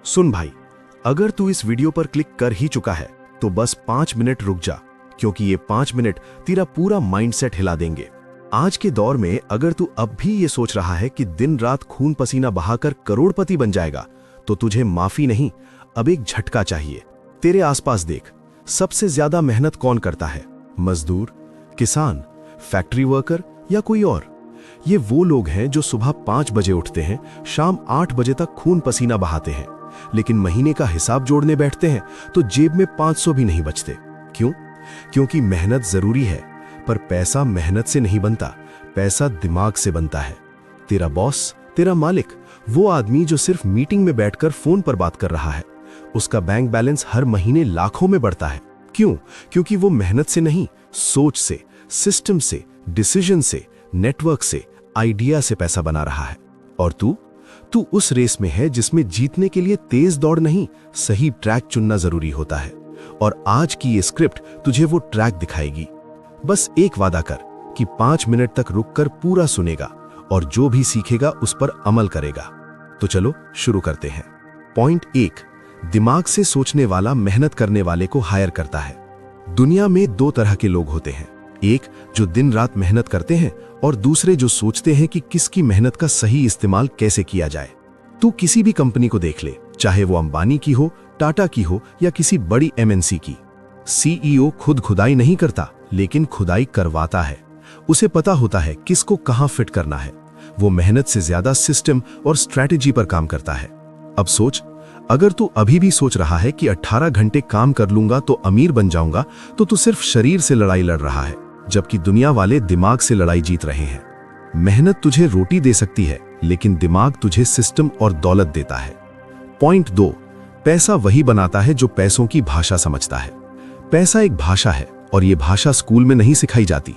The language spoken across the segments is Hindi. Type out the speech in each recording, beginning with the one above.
सुन भाई, अगर तू इस वीडियो पर क्लिक कर ही चुका है तो बस 5 मिनट रुक जा, क्योंकि ये 5 मिनट तेरा पूरा माइंडसेट हिला देंगे। आज के दौर में अगर तू अब भी ये सोच रहा है कि दिन रात खून पसीना बहाकर करोड़पति बन जाएगा, तो तुझे माफी नहीं, अब एक झटका चाहिए। तेरे आसपास देख, सबसे ज्यादा मेहनत कौन करता है? मजदूर, किसान, फैक्ट्री वर्कर या कोई और? ये वो लोग हैं जो सुबह 5 बजे उठते हैं, शाम 8 बजे तक खून पसीना बहाते हैं, लेकिन महीने का हिसाब जोड़ने बैठते हैं तो जेब में 500 भी नहीं बचते। क्यों? क्योंकि मेहनत जरूरी है, पर पैसा मेहनत से नहीं बनता, पैसा दिमाग से बनता है। तेरा बॉस, तेरा मालिक, वो आदमी जो सिर्फ मीटिंग में बैठकर फोन पर बात कर रहा है, उसका बैंक बैलेंस हर महीने लाखों में बढ़ता है। क्यों? क्योंकि वो मेहनत से नहीं, सोच से, सिस्टम से, डिसीजन से, नेटवर्क से, आइडिया से पैसा बना रहा है। और तू उस रेस में है जिसमें जीतने के लिए तेज दौड़ नहीं, सही ट्रैक चुनना जरूरी होता है। और आज की ये स्क्रिप्ट तुझे वो ट्रैक दिखाएगी। बस एक वादा कर कि 5 मिनट तक रुककर पूरा सुनेगा और जो भी सीखेगा उस पर अमल करेगा। तो चलो शुरू करते हैं। पॉइंट 1, दिमाग से सोचने वाला मेहनत करने वाले को हायर करता है। दुनिया में 2 तरह के लोग होते हैं, एक जो दिन रात मेहनत करते हैं और दूसरे जो सोचते हैं कि किसकी मेहनत का सही इस्तेमाल कैसे किया जाए। तू किसी भी कंपनी को देख ले, चाहे वो अंबानी की हो, टाटा की हो या किसी बड़ी एमएनसी की। सीईओ खुद खुदाई नहीं करता, लेकिन खुदाई करवाता है। उसे पता होता है किसको कहां फिट करना है। वो मेहनत से ज्यादा सिस्टम और स्ट्रैटेजी पर काम करता है। अब सोच, अगर तू अभी भी सोच रहा है कि 18 घंटे काम कर लूंगा तो अमीर बन जाऊंगा, तो तू सिर्फ शरीर से लड़ाई लड़ रहा है, जबकि दुनिया वाले दिमाग से लड़ाई जीत रहे हैं। मेहनत तुझे रोटी दे सकती है, लेकिन दिमाग तुझे सिस्टम और दौलत देता है। पॉइंट 2, पैसा वही बनाता है जो पैसों की भाषा समझता है। पैसा एक भाषा है और ये भाषा स्कूल में नहीं सिखाई जाती।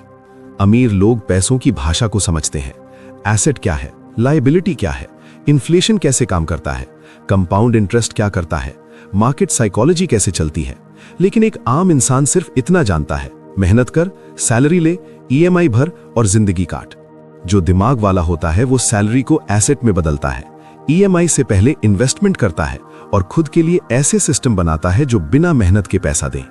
अमीर लोग पैसों की भाषा को समझते हैं। एसेट क्या है, लायबिलिटी क्या है, इन्फ्लेशन कैसे काम करता है, कंपाउंड इंटरेस्ट क्या करता है, मार्केट साइकोलॉजी कैसे चलती है। लेकिन एक आम इंसान सिर्फ इतना जानता है, मेहनत कर, सैलरी ले, ईएमआई भर और जिंदगी काट। जो दिमाग वाला होता है वो सैलरी को एसेट में बदलता है, ईएमआई से पहले इन्वेस्टमेंट करता है और खुद के लिए ऐसे सिस्टम बनाता है जो बिना मेहनत के पैसा दे।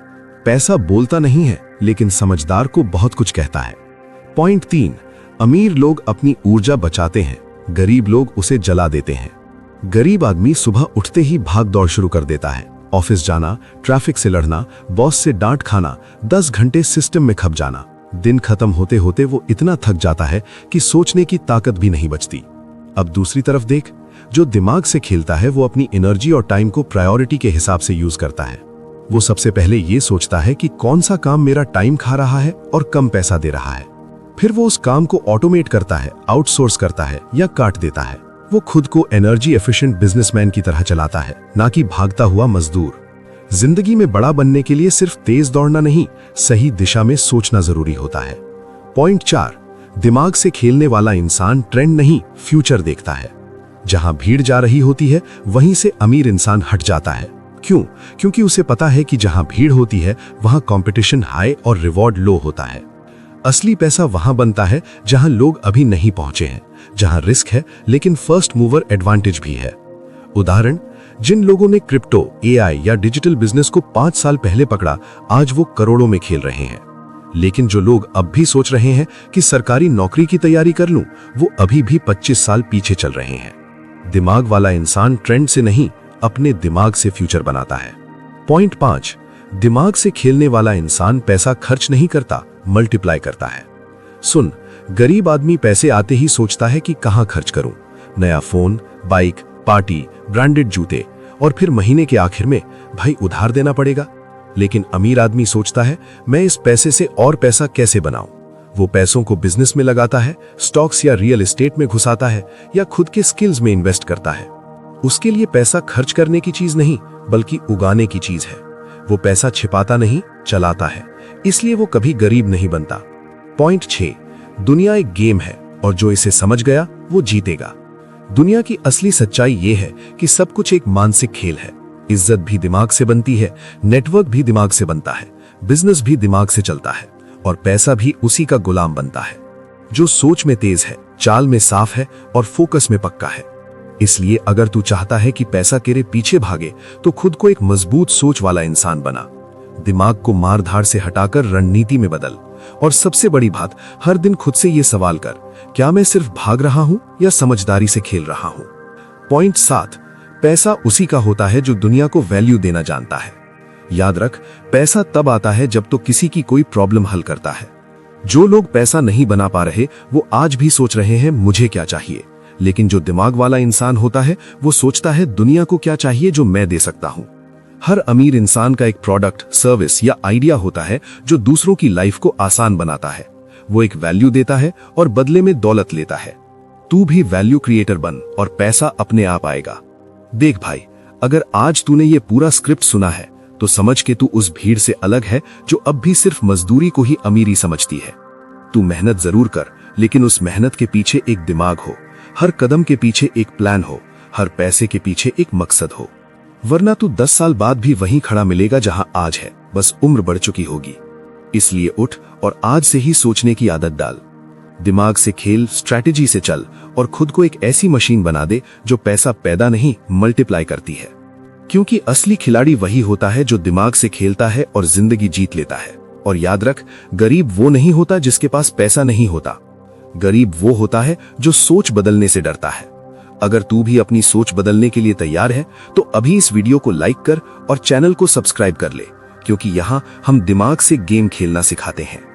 पैसा बोलता नहीं है, लेकिन समझदार को बहुत कुछ कहता है। पॉइंट 3, अमीर लोग अपनी ऊर्जा बचाते हैं, गरीब लोग उसे जला देते हैं। गरीब आदमी सुबह उठते ही भाग दौड़ शुरू कर देता है। ऑफिस जाना, ट्रैफिक से लड़ना, बॉस से डांट खाना, 10 घंटे सिस्टम में खप जाना। दिन खत्म होते होते वो इतना थक जाता है कि सोचने की ताकत भी नहीं बचती। अब दूसरी तरफ देख, जो दिमाग से खेलता है वो अपनी एनर्जी और टाइम को प्रायोरिटी के हिसाब से यूज करता है। वो सबसे पहले ये सोचता है कि कौन सा काम मेरा टाइम खा रहा है और कम पैसा दे रहा है। फिर वो उस काम को ऑटोमेट करता है, आउटसोर्स करता है या काट देता है। वो खुद को एनर्जी एफिशिएंट बिजनेसमैन की तरह चलाता है, ना कि भागता हुआ मजदूर। जिंदगी में बड़ा बनने के लिए सिर्फ तेज दौड़ना नहीं, सही दिशा में सोचना जरूरी होता है। पॉइंट 4, दिमाग से खेलने वाला इंसान ट्रेंड नहीं, फ्यूचर देखता है। जहां भीड़ जा रही होती है वहीं से अमीर इंसान हट जाता है। क्यों? क्योंकि उसे पता है कि जहां भीड़ होती है वहां कंपटीशन हाई और रिवॉर्ड लो होता है। असली पैसा वहां बनता है जहां लोग अभी नहीं पहुंचे हैं, जहां रिस्क है लेकिन फर्स्ट मूवर एडवांटेज भी है। उदाहरण, जिन लोगों ने क्रिप्टो, एआई या डिजिटल बिजनेस को 5 साल पहले पकड़ा, आज वो करोड़ों में खेल रहे हैं। लेकिन जो लोग अब भी सोच रहे हैं कि सरकारी नौकरी की तैयारी कर लूं, वो अभी भी 25 साल पीछे चल रहे हैं। दिमाग वाला इंसान ट्रेंड से नहीं, अपने दिमाग से फ्यूचर बनाता है। पॉइंट 5, दिमाग से खेलने वाला इंसान पैसा खर्च नहीं करता, मल्टीप्लाई करता है। सुन, गरीब आदमी पैसे आते ही सोचता है कि कहां खर्च करूं, नया फोन, बाइक, पार्टी, ब्रांडेड जूते, और फिर महीने के आखिर में भाई उधार देना पड़ेगा। लेकिन अमीर आदमी सोचता है, मैं इस पैसे से और पैसा कैसे बनाऊं। वो पैसों को बिजनेस में लगाता है, स्टॉक्स या रियल एस्टेट में घुसाता है या खुद के स्किल्स में इन्वेस्ट करता है। उसके लिए पैसा खर्च करने की चीज नहीं, बल्कि उगाने की चीज है। वो पैसा छिपाता नहीं, चलाता है, इसलिए वो कभी गरीब नहीं बनता। पॉइंट 6, दुनिया एक गेम है और जो इसे समझ गया वो जीतेगा। दुनिया की असली सच्चाई ये है कि सब कुछ एक मानसिक खेल है। इज्जत भी दिमाग से बनती है, नेटवर्क भी दिमाग से बनता है, बिजनेस भी दिमाग से चलता है और पैसा भी उसी का गुलाम बनता है। जो सोच में तेज है, चाल में साफ है और फोकस में पक्का है। इसलिए अगर तू चाहता है कि पैसा तेरे पीछे भागे तो खुद को एक मजबूत सोच वाला इंसान बना। दिमाग को मारधाड़ से हटाकर रणनीति में बदल। और सबसे बड़ी बात, हर दिन खुद से ये सवाल कर, क्या मैं सिर्फ भाग रहा हूं या समझदारी से खेल रहा हूं। पॉइंट 7, पैसा उसी का होता है जो दुनिया को वैल्यू देना जानता है। याद रख, पैसा तब आता है जब तो किसी की कोई प्रॉब्लम हल करता है। जो लोग पैसा नहीं बना पा रहे वो आज भी सोच रहे हैं मुझे क्या चाहिए, लेकिन जो दिमाग वाला इंसान होता है वो सोचता है दुनिया को क्या चाहिए जो मैं दे सकता हूं। हर अमीर इंसान का एक प्रोडक्ट, सर्विस या आइडिया होता है जो दूसरों की लाइफ को आसान बनाता है। वो एक वैल्यू देता है और बदले में दौलत लेता है। तू भी वैल्यू क्रिएटर बन और पैसा अपने आप आएगा। देख भाई, अगर आज तूने ये पूरा स्क्रिप्ट सुना है तो समझ के तू उस भीड़ से अलग है जो अब भी सिर्फ मजदूरी को ही अमीरी समझती है। तू मेहनत जरूर कर, लेकिन उस मेहनत के पीछे एक दिमाग हो, हर कदम के पीछे एक प्लान हो, हर पैसे के पीछे एक मकसद हो। वरना तू 10 साल बाद भी वहीं खड़ा मिलेगा जहां आज है, बस उम्र बढ़ चुकी होगी। इसलिए उठ और आज से ही सोचने की आदत डाल। दिमाग से खेल, स्ट्रैटेजी से चल और खुद को एक ऐसी मशीन बना दे जो पैसा पैदा नहीं मल्टीप्लाई करती है। क्योंकि असली खिलाड़ी वही होता है जो दिमाग से खेलता है और जिंदगी जीत लेता है। और याद रख, गरीब वो नहीं होता जिसके पास पैसा नहीं होता। गरीब वो होता है जो सोच बदलने से डरता है। अगर तू भी अपनी सोच बदलने के लिए तैयार है तो अभी इस वीडियो को लाइक कर और चैनल को सब्सक्राइब कर ले, क्योंकि यहाँ हम दिमाग से गेम खेलना सिखाते हैं।